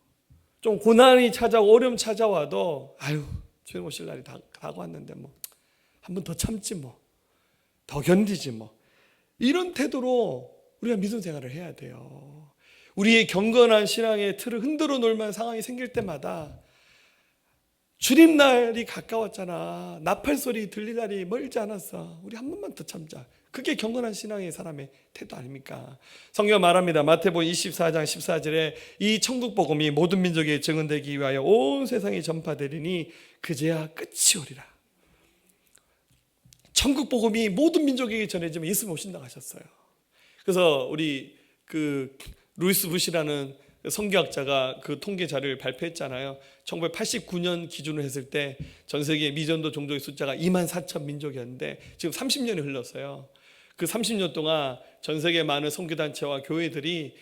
좀 고난이 찾아오고 어려움 찾아와도 아유, 주님 오실 날이 다가왔는데 뭐 한 번 더 참지 뭐, 더 견디지 뭐, 이런 태도로 우리가 믿음 생활을 해야 돼요. 우리의 경건한 신앙의 틀을 흔들어 놓을 만한 상황이 생길 때마다 주님 날이 가까웠잖아, 나팔 소리 들릴 날이 멀지 않았어, 우리 한 번만 더 참자. 그게 경건한 신앙의 사람의 태도 아닙니까? 성경 말합니다. 마태복음 24장 14절에 이 천국 복음이 모든 민족에 증언되기 위하여 온 세상에 전파되리니 그제야 끝이 오리라. 천국 복음이 모든 민족에게 전해지면 예수님 오신다고 하셨어요. 그래서 우리 루이스 부시라는 선교학자가 그 통계 자료를 발표했잖아요. 1989년 기준으로 했을 때 전 세계 미전도 종족의 숫자가 24,000 민족이었는데 지금 30년이 흘렀어요. 그 30년 동안 전 세계 많은 선교단체와 교회들이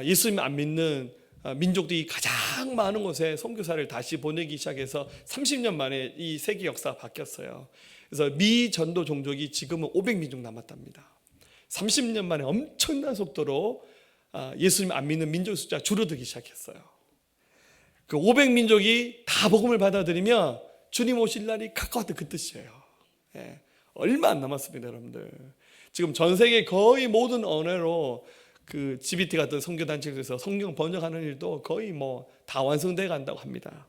예수님 안 믿는 민족들이 가장 많은 곳에 선교사를 다시 보내기 시작해서 30년 만에 이 세계 역사가 바뀌었어요. 그래서 미전도 종족이 지금은 500민족 남았답니다. 30년 만에 엄청난 속도로 예수님 안 믿는 민족 숫자가 줄어들기 시작했어요. 그 500민족이 다 복음을 받아들이면 주님 오실 날이 가까웠다, 그 뜻이에요. 얼마 안 남았습니다, 여러분들. 지금 전 세계 거의 모든 언어로 그 GBT 같은 선교단체에서 성경 번역하는 일도 거의 뭐 다 완성돼 간다고 합니다.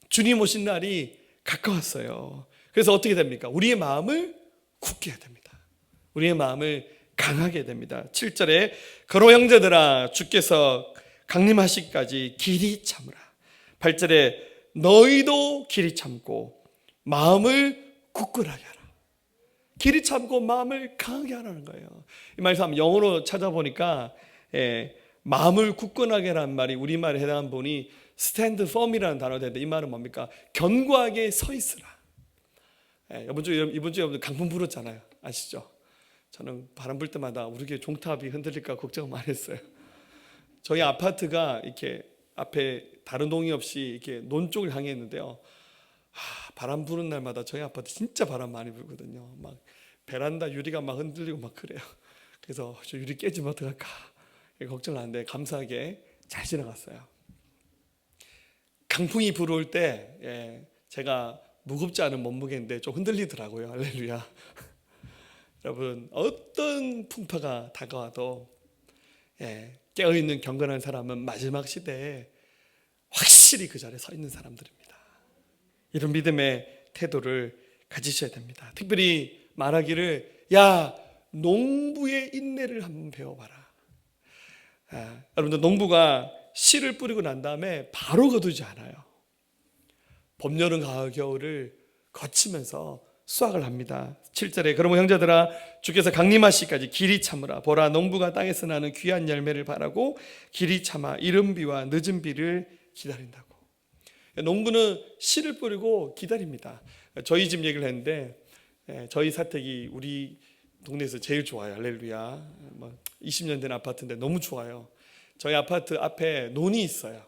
주님 오신 날이 가까웠어요. 그래서 어떻게 됩니까? 우리의 마음을 굳게 해야 됩니다. 우리의 마음을 강하게 됩니다. 7절에 그로 형제들아 주께서 강림하시기까지 길이 참으라. 8절에 너희도 길이 참고 마음을 굳건하게 하라. 길이 참고 마음을 강하게 하라는 거예요. 이 말씀 영어로 찾아보니까 마음을 굳건하게 하라는 말이 우리말에 해당한 분이 stand firm이라는 단어가 되는데 이 말은 뭡니까? 견고하게 서 있으라. 이번 주에 여러분들 강풍 불었잖아요. 아시죠? 저는 바람 불 때마다 우리 교회 종탑이 흔들릴까 걱정 많이 했어요. 저희 아파트가 이렇게 앞에 다른 동의 없이 이렇게 논 쪽을 향해 있는데요. 바람 부는 날마다 저희 아파트 진짜 바람 많이 불거든요. 막 베란다 유리가 막 흔들리고 막 그래요. 그래서 저 유리 깨지면 어떡할까 걱정을 하는데 감사하게 잘 지나갔어요. 강풍이 불어올 때 제가 무겁지 않은 몸무게인데 좀 흔들리더라고요. 할렐루야. 여러분, 어떤 풍파가 다가와도 깨어있는 경건한 사람은 마지막 시대에 확실히 그 자리에 서 있는 사람들입니다. 이런 믿음의 태도를 가지셔야 됩니다. 특별히 말하기를 야, 농부의 인내를 한번 배워봐라. 여러분들, 농부가 씨를 뿌리고 난 다음에 바로 거두지 않아요. 봄, 여름, 가을, 겨울을 거치면서 수확을 합니다. 7절에 그러므로 형제들아 주께서 강림하시기까지 길이 참으라. 보라, 농부가 땅에서 나는 귀한 열매를 바라고 길이 참아 이른 비와 늦은 비를 기다린다고. 농부는 씨를 뿌리고 기다립니다. 저희 집 얘기를 했는데 저희 사택이 우리 동네에서 제일 좋아요. 할렐루야. 20년 된 아파트인데 너무 좋아요. 저희 아파트 앞에 논이 있어요.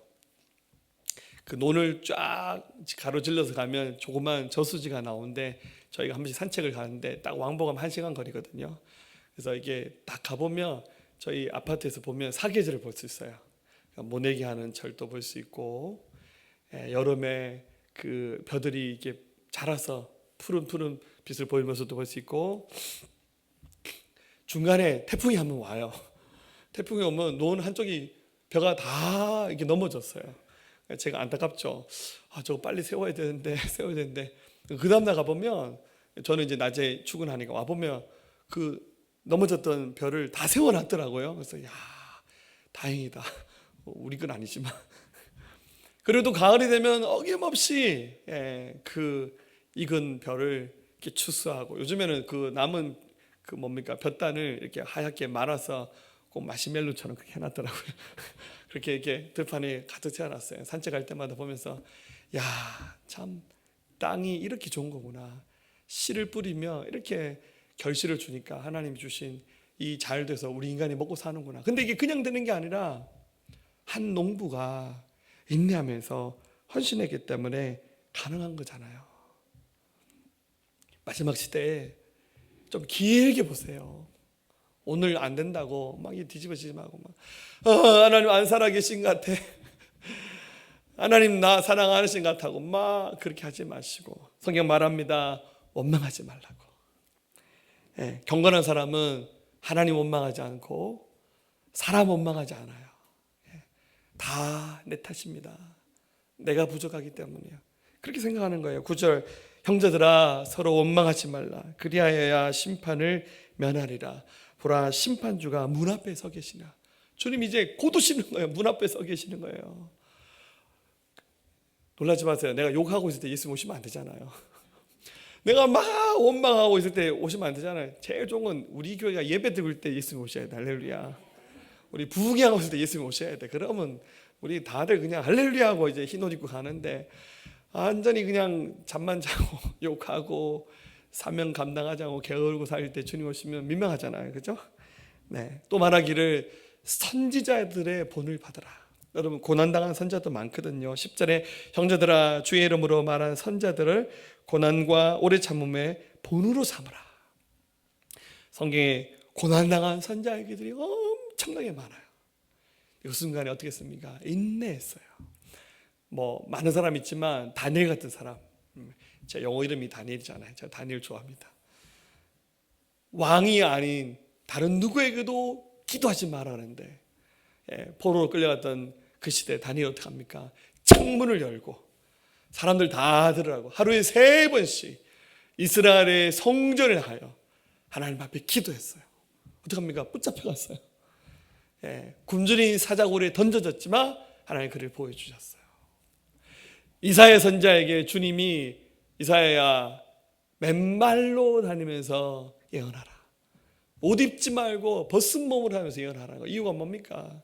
그 논을 쫙 가로질러서 가면 조그만 저수지가 나오는데 저희가 한 번씩 산책을 가는데 딱 왕복하면 1시간 거리거든요. 그래서 이게 딱 가보면 저희 아파트에서 보면 사계절을 볼 수 있어요. 그러니까 모내기 하는 절도 볼 수 있고, 여름에 그 벼들이 이렇게 자라서 푸른 빛을 보이면서도 볼 수 있고, 중간에 태풍이 한번 와요. 태풍이 오면 논 한쪽이 벼가 다 이렇게 넘어졌어요. 제가 안타깝죠. 저거 빨리 세워야 되는데 그 다음 날 가보면, 저는 이제 낮에 출근하니까 와보면 그 넘어졌던 벼를 다 세워놨더라고요. 그래서 야, 다행이다. 우리 건 아니지만. 그래도 가을이 되면 어김없이 그 익은 벼를 이렇게 추수하고, 요즘에는 그 남은 그 뭡니까 볕단을 이렇게 하얗게 말아서 꼭 마시멜로처럼 그렇게 해놨더라고요. 그렇게 이렇게 들판에 가득 채워놨어요. 산책할 때마다 보면서 야, 참 땅이 이렇게 좋은 거구나. 씨를 뿌리며 이렇게 결실을 주니까 하나님이 주신 이 잘 돼서 우리 인간이 먹고 사는구나. 근데 이게 그냥 되는 게 아니라 한 농부가 인내하면서 헌신했기 때문에 가능한 거잖아요. 마지막 시대에 좀 길게 보세요. 오늘 안 된다고 막 뒤집어지지 말고 하나님 안 살아계신 것 같아. 하나님 나 사랑 안 하신 것 같다고 막 그렇게 하지 마시고, 성경 말합니다. 원망하지 말라고. 경건한 사람은 하나님 원망하지 않고 사람 원망하지 않아요. 다 내 탓입니다. 내가 부족하기 때문이에요. 그렇게 생각하는 거예요. 9절, 형제들아 서로 원망하지 말라. 그리하여야 심판을 면하리라. 보라, 심판주가 문 앞에 서 계시나. 주님 이제 곧 오시는 거예요. 문 앞에 서 계시는 거예요. 놀라지 마세요. 내가 욕하고 있을 때 예수님 오시면 안 되잖아요. 내가 막 원망하고 있을 때 오시면 안 되잖아요. 제일 좋은 건 우리 교회가 예배 드릴 때 예수님 오셔야 돼. 할렐루야. 우리 부흥하고 있을 때 예수님 오셔야 돼. 그러면 우리 다들 그냥 할렐루야 하고 이제 흰 옷 입고 가는데, 완전히 그냥 잠만 자고 욕하고 사명 감당하지 않고 게으르고 살 때 주님 오시면 민망하잖아요. 그죠? 네. 또 말하기를 선지자들의 본을 받으라. 여러분 고난당한 선자도 많거든요. 10절에 형제들아 주의 이름으로 말한 선자들을 고난과 오래 참음의 본으로 삼으라. 성경에 고난당한 선자 얘기들이 엄청나게 많아요. 그 순간에 어떻게 했습니까? 인내했어요. 뭐 많은 사람 있지만 다니엘 같은 사람, 제 영어 이름이 다니엘이잖아요. 제가 다니엘 좋아합니다. 왕이 아닌 다른 누구에게도 기도하지 말라는데, 포로로 끌려갔던 그 시대 다니엘 어떻게 합니까? 창문을 열고 사람들 다 들으라고 하루에 3번씩 이스라엘의 성전을 하여 하나님 앞에 기도했어요. 어떻게 합니까? 붙잡혀갔어요. 굶주린 사자굴에 던져졌지만 하나님 그를 보여주셨어요. 이사야 선지자에게 주님이 이사야야 맨발로 다니면서 예언하라. 옷 입지 말고 벗은 몸으로 하면서 예언하라는 거. 이유가 뭡니까?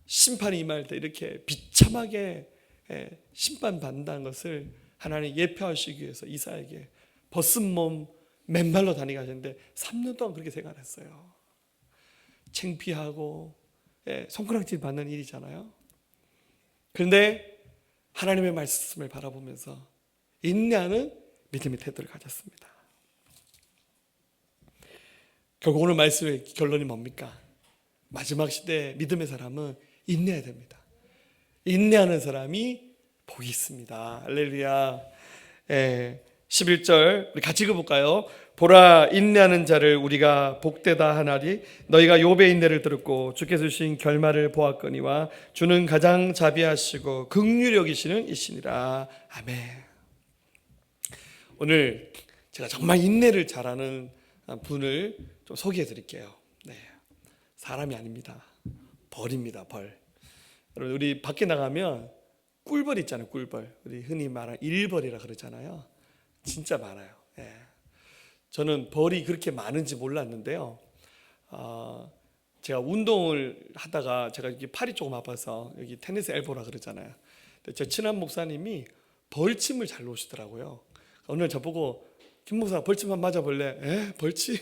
심판이 임할 때 이렇게 비참하게 심판받는다는 것을 하나님 예표하시기 위해서 이사야에게 벗은 몸 맨발로 다니게 하셨는데 3년 동안 그렇게 생활했어요. 창피하고 손가락질 받는 일이잖아요. 그런데 하나님의 말씀을 바라보면서 인내하는 믿음의 태도를 가졌습니다. 결국 오늘 말씀의 결론이 뭡니까? 마지막 시대 믿음의 사람은 인내해야 됩니다. 인내하는 사람이 복이 있습니다. 할렐루야. 11절 우리 같이 읽어볼까요? 보라, 인내하는 자를 우리가 복되다 하나니 너희가 욥의 인내를 들었고 주께서 주신 결말을 보았거니와 주는 가장 자비하시고 긍휼히 여기시는 이시니라. 아멘. 오늘 제가 정말 인내를 잘하는 분을 좀 소개해 드릴게요. 사람이 아닙니다. 벌입니다. 벌. 여러분 우리 밖에 나가면 꿀벌 있잖아요. 꿀벌. 우리 흔히 말하는 일벌이라 그러잖아요. 진짜 많아요. 저는 벌이 그렇게 많은지 몰랐는데요. 제가 운동을 하다가 제가 이렇게 팔이 조금 아파서 여기 테니스 엘보라 그러잖아요. 제 친한 목사님이 벌침을 잘 놓으시더라고요. 오늘 저보고 김 목사 벌침 한번 맞아볼래? 벌침?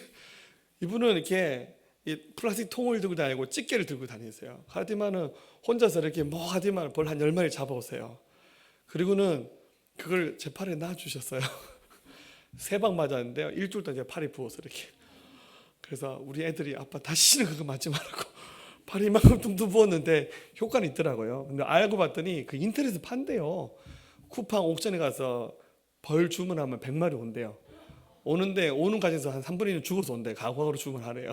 이분은 이렇게 이 플라스틱 통을 들고 다니고 집게를 들고 다니세요. 하지만은 혼자서 이렇게 뭐 하지만 벌 한 10마리 잡아오세요. 그리고는 그걸 제 팔에 놔주셨어요. 3방 맞았는데요. 일주일 동안 제 팔이 부어서 이렇게 그래서 우리 애들이 아빠 다시는 그거 맞지 말라고 발이 이만큼 둥둥 부었는데 효과는 있더라고요. 근데 알고 봤더니 그 인터넷에 판대요. 쿠팡 옥션에 가서 벌 주문하면 100마리 온대요. 오는데 오는 과정에서 한 3분의 1은 죽어서 온대. 가공으로 주문하래요.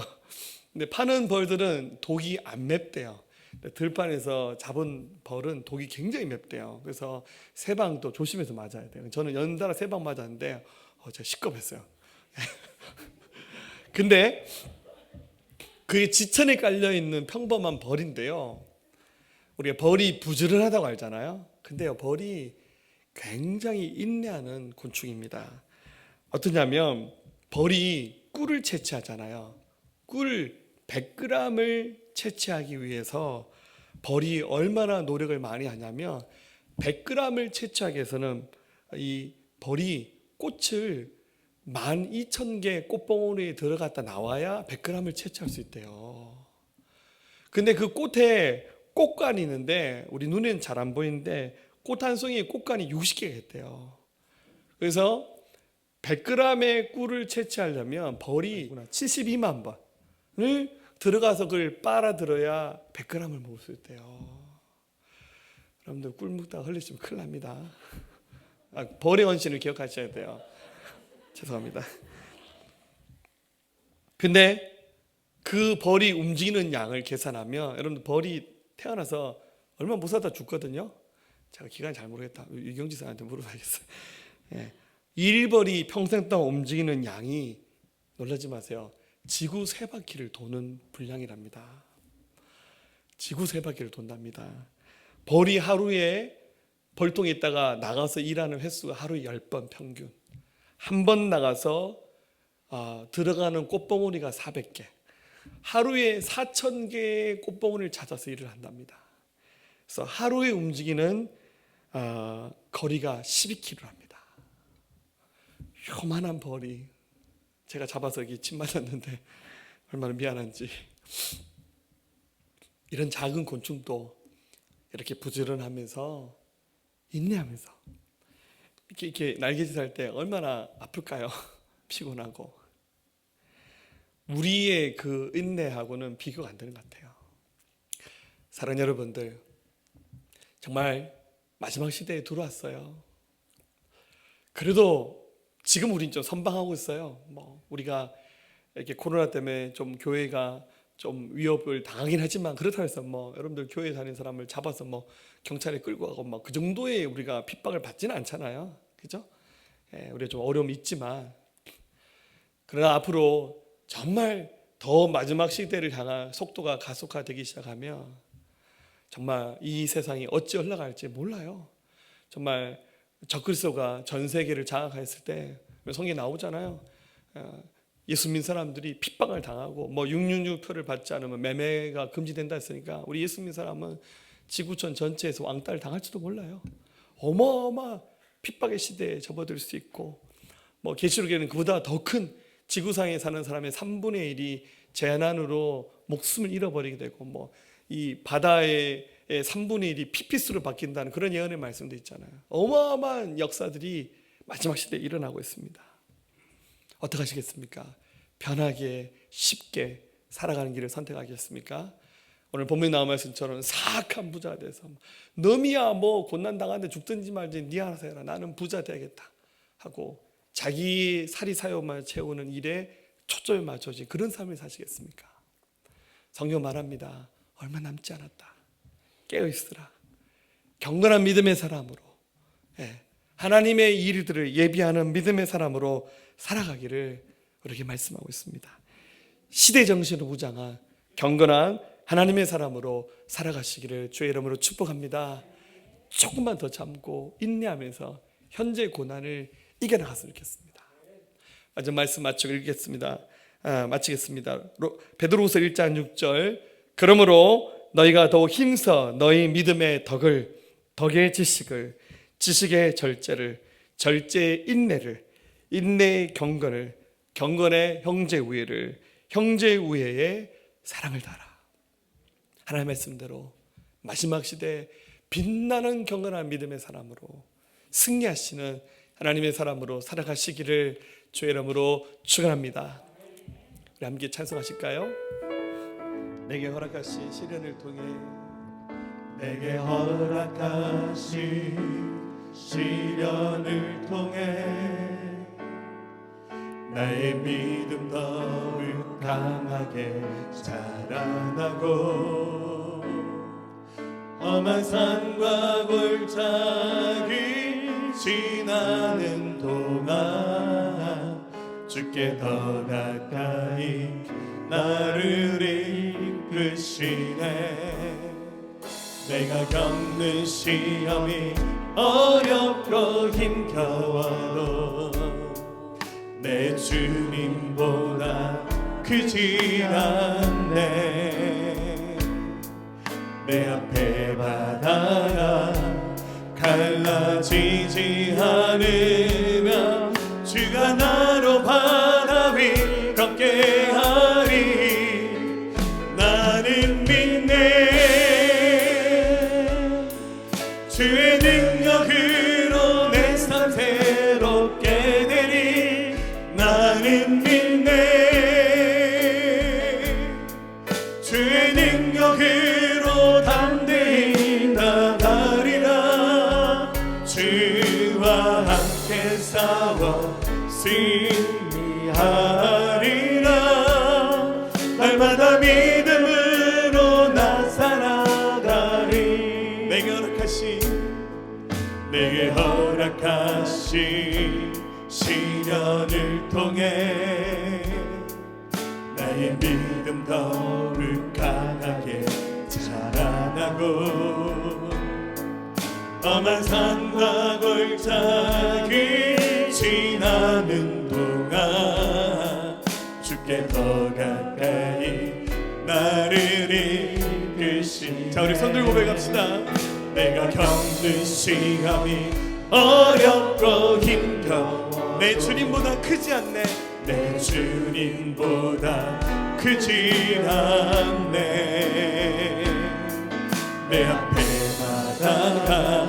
근데 파는 벌들은 독이 안 맵대요. 들판에서 잡은 벌은 독이 굉장히 맵대요. 그래서 세방도 조심해서 맞아야 돼요. 저는 연달아 3방 맞았는데 제가 시겁했어요. 근데 그게 지천에 깔려있는 평범한 벌인데요, 우리가 벌이 부지런하다고 알잖아요. 근데요, 벌이 굉장히 인내하는 곤충입니다. 어떠냐면 벌이 꿀을 채취하잖아요. 꿀 100g을 채취하기 위해서 벌이 얼마나 노력을 많이 하냐면 100g을 채취하기 위해서는 이 벌이 꽃을 12,000개 꽃봉오리에 들어갔다 나와야 100g을 채취할 수 있대요. 근데 그 꽃에 꽃간이 있는데 우리 눈에는 잘 안 보이는데 꽃 한 송이에 꽃간이 60개가 있대요. 그래서 100g의 꿀을 채취하려면 벌이 72만 번을 들어가서 그걸 빨아들어야 100g을 먹을 수 있대요. 여러분들 꿀 먹다가 흘리시면 큰일 납니다. 벌의 원신을 기억하셔야 돼요. 죄송합니다. 근데 그 벌이 움직이는 양을 계산하면 여러분들 벌이 태어나서 얼마 못 살다 죽거든요. 제가 기간이 잘 모르겠다. 유경지 선생한테 물어봐야겠어요. 예. 일벌이 평생 동안 움직이는 양이, 놀라지 마세요, 지구 3바퀴를 도는 분량이랍니다. 지구 3바퀴를 돈답니다. 벌이 하루에 벌통에 있다가 나가서 일하는 횟수가 하루에 10번 평균. 한 번 나가서 들어가는 꽃봉오리가 400개. 하루에 4,000개의 꽃봉오리를 찾아서 일을 한답니다. 그래서 하루에 움직이는 거리가 12km랍니다. 요만한 벌이, 제가 잡아서 여기 침 맞았는데 얼마나 미안한지. 이런 작은 곤충도 이렇게 부지런하면서 인내하면서 이렇게 날개짓 할 때 얼마나 아플까요? 피곤하고. 우리의 그 인내하고는 비교가 안 되는 것 같아요. 사랑하는 여러분들, 정말 마지막 시대에 들어왔어요. 그래도 지금 우린 좀 선방하고 있어요. 우리가 이렇게 코로나 때문에 좀 교회가 좀 위협을 당하긴 하지만, 그렇다고 해서 여러분들 교회 다니는 사람을 잡아서 경찰에 끌고 가고 그 정도의 우리가 핍박을 받지는 않잖아요. 그죠? 우리가 좀 어려움이 있지만, 그러나 앞으로 정말 더 마지막 시대를 향한 속도가 가속화되기 시작하면 정말 이 세상이 어찌 흘러갈지 몰라요. 정말 적그리스도가 전 세계를 장악했을 때 성경에 나오잖아요. 예수 믿는 사람들이 핍박을 당하고 666표를 받지 않으면 매매가 금지된다 했으니까 우리 예수 믿는 사람은 지구촌 전체에서 왕따를 당할지도 몰라요. 어마어마 핍박의 시대에 접어들 수 있고, 계시록에는 그보다 더 큰 지구상에 사는 사람의 3분의 1이 재난으로 목숨을 잃어버리게 되고, 이 바다의 3분의 1이 피피스로 바뀐다는 그런 예언의 말씀도 있잖아요. 어마어마한 역사들이 마지막 시대에 일어나고 있습니다. 어떻게 하시겠습니까? 편하게 쉽게 살아가는 길을 선택하겠습니까? 오늘 본문에 나온 말씀처럼 사악한 부자가 돼서 너미야 곤난당하는데 죽든지 말든지 니 알아서 해라, 나는 부자 돼야겠다 하고 자기 사리사욕만 채우는 일에 초점을 맞춰진 그런 삶을 사시겠습니까? 성경 말합니다. 얼마 남지 않았다. 깨어있으라. 경건한 믿음의 사람으로, 하나님의 일들을 예비하는 믿음의 사람으로 살아가기를 우리에게 말씀하고 있습니다. 시대 정신을 무장한 경건한 하나님의 사람으로 살아가시기를 주의 이름으로 축복합니다. 조금만 더 참고 인내하면서 현재 고난을 이겨나갔으면 좋겠습니다. 마지막 말씀 마치겠습니다. 베드로후서 1장 6절. 그러므로 너희가 더욱 힘써 너희 믿음의 덕의 지식을, 지식의 절제를, 절제의 인내를, 인내의 경건을, 경건의 형제 우애를, 형제 우애의 사랑을 따라. 하나님의 말씀대로 마지막 시대에 빛나는 경건한 믿음의 사람으로 승리하시는 하나님의 사람으로 살아가시기를 주의 이름으로 축원합니다. 우리 함께 찬송하실까요? 내게 허락하신 시련을 통해, 내게 허락하신 시련을 통해 나의 믿음 더욱 강하게 자라나고 험한 산과 골짜기 지나는 동안 주께 더 가까이 나를 이끄시네. 내가 겪는 시험이 어렵고 힘겨워도 내 주님보다 크지 않네. 내 앞에 바다가 갈라지지 않으면 주가 나로 바다 위 걷게 하리. 나는 믿네. 주의 능력으로 내 삶 새롭게 되리. 나는 믿네. 주의 능력으로 담대히 나가리라. 주와 함께 싸워 승리하리라. 날마다 믿음으로 나 살아가리. 내게 허락하신 시련을 통해 나의 믿음 더욱 강하게 자라나고 험한 산과 골짜기 지나는 동안 주께 더 가까이 나를 이끄시. 자, 우리 손 들고 고백합시다. 내가 겪는 시험이 어렵고 힘겨워 내 주님보다 크지 않네. 내 주님보다 크지 않네. 내 앞에 바다가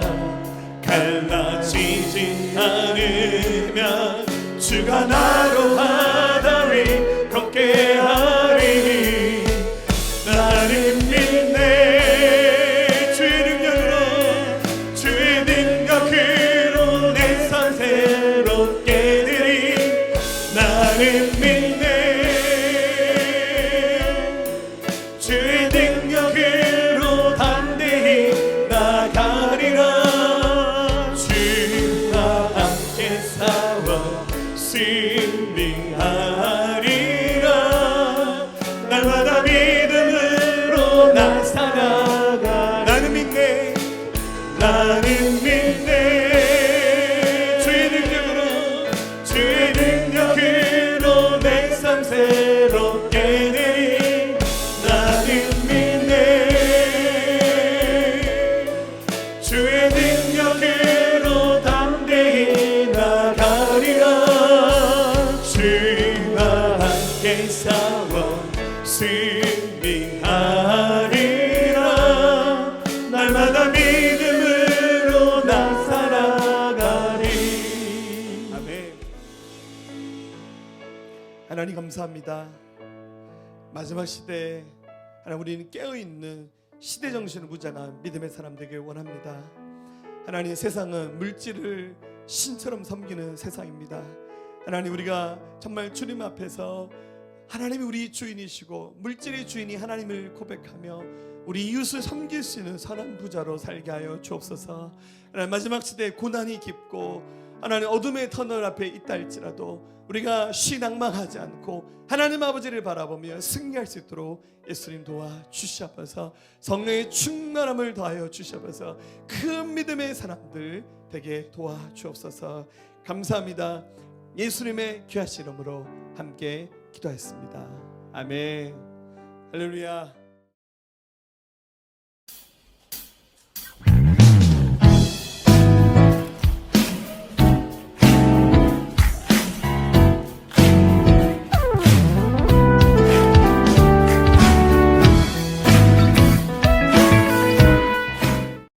갈라지지 않으면 주가 나로 바다 위 걷게 하리. 나는 믿네. 주의 능력으로 내 삶 새롭게 되리. 나는 믿네. 주의 능력으로 담대히 나가리라. 주와 함께 싸워 승리하리라. 날마다 믿음으로 나 살아가. 나는 믿네. 나는 믿네. 주의 능력으로 내 삶 새롭게 되리. 나는 믿네. 주의 능력으로 담대히 나가리라. 주와 함께 싸워 승리하리라. 날마다 믿음으로 나 살아가리. 아멘. 하나님 감사합니다. 마지막 시대에 하나님 우리는 깨어있는 시대 정신을 무장한 믿음의 사람 되길 원합니다. 하나님 세상은 물질을 신처럼 섬기는 세상입니다. 하나님 우리가 정말 주님 앞에서 하나님이 우리 주인이시고 물질의 주인이 하나님을 고백하며 우리 이웃을 섬길 수 있는 선한 부자로 살게 하여 주옵소서. 하나님 마지막 시대에 고난이 깊고 하나님 어둠의 터널 앞에 있다 할지라도 우리가 낭망하지 않고 하나님 아버지를 바라보며 승리할 수 있도록 예수님 도와주시옵소서. 성령의 충만함을 더하여 주시옵소서. 큰 믿음의 사람들 되게 도와주옵소서. 감사합니다. 예수님의 귀하신 이름으로 함께 기도했습니다. 아멘. 할렐루야.